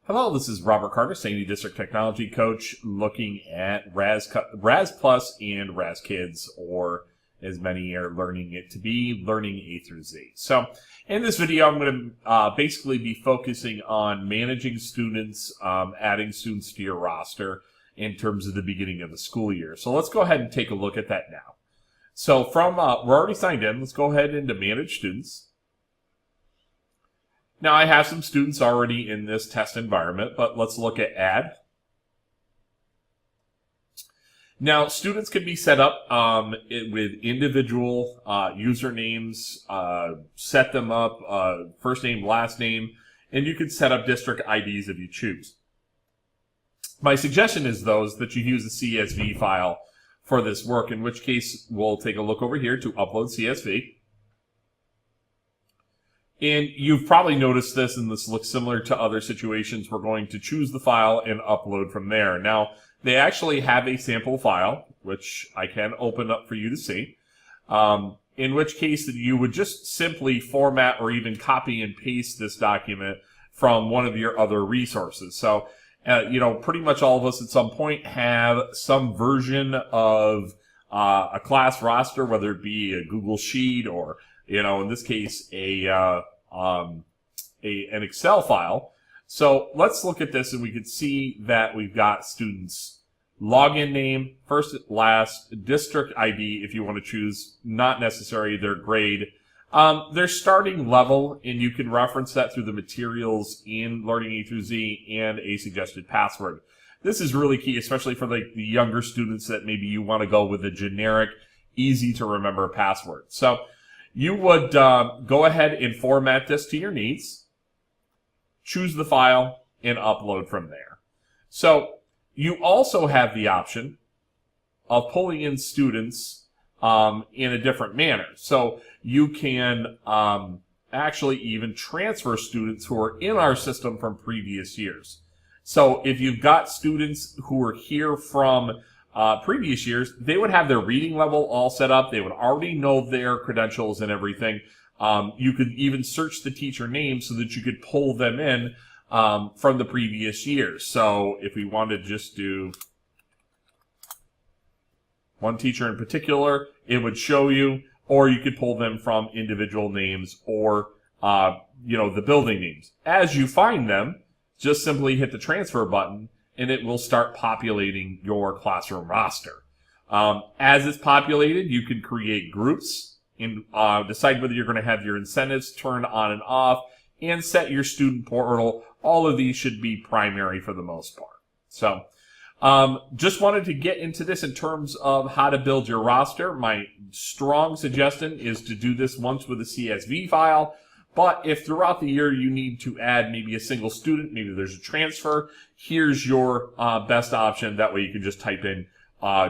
Hello, this is Robert Carter, SANY District Technology Coach, looking at RAS Plus and RAS Kids, or as many are learning it to be, learning A through Z. So in this video, I'm going to basically be focusing on managing students, adding students to your roster in terms of the beginning of the school year. So let's go ahead and take a look at that now. So from, we're already signed in. Let's go ahead into Manage Students. Now I have some students already in this test environment, but let's look at Add. Now students can be set up with individual usernames, set them up, first name, last name, and you can set up district IDs if you choose. My suggestion is that you use a CSV file for this work, in which case we'll take a look over here to upload CSV. And you've probably noticed this, and this looks similar to other situations. We're going to choose the file and upload from there. Now, they actually have a sample file, which I can open up for you to see, in which case you would just simply format or even copy and paste this document from one of your other resources. So, pretty much all of us at some point have some version of a class roster, whether it be a Google Sheet or in this case, an Excel file. So let's look at this, and we can see that we've got students' login name, first, last, district ID, if you want to choose, not necessary, their grade, their starting level, and you can reference that through the materials in Learning A through Z, and a suggested password. This is really key, especially for the younger students that maybe you want to go with a generic, easy to remember password. So you would go ahead and format this to your needs, choose the file, and upload from there. So you also have the option of pulling in students in a different manner. So you can actually even transfer students who are in our system from previous years. So if you've got students who are here from previous years, they would have their reading level all set up. They would already know their credentials and everything. You could even search the teacher name so that you could pull them in from the previous years. So if we wanted to just do one teacher in particular, it would show you, or you could pull them from individual names or, the building names. As you find them, just simply hit the transfer button, and it will start populating your classroom roster. As it's populated, you can create groups and decide whether you're going to have your incentives turned on and off, and set your student portal. All of these should be primary for the most part. So just wanted to get into this in terms of how to build your roster. My strong suggestion is to do this once with a CSV file. But if throughout the year you need to add maybe a single student, maybe there's a transfer, here's your best option. That way you can just type in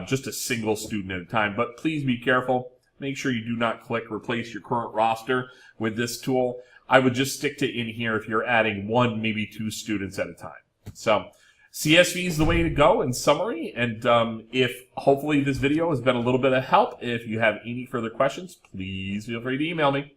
just a single student at a time. But please be careful. Make sure you do not click replace your current roster with this tool. I would just stick to in here if you're adding one, maybe two students at a time. So CSV is the way to go in summary. And if hopefully this video has been a little bit of help, if you have any further questions, please feel free to email me.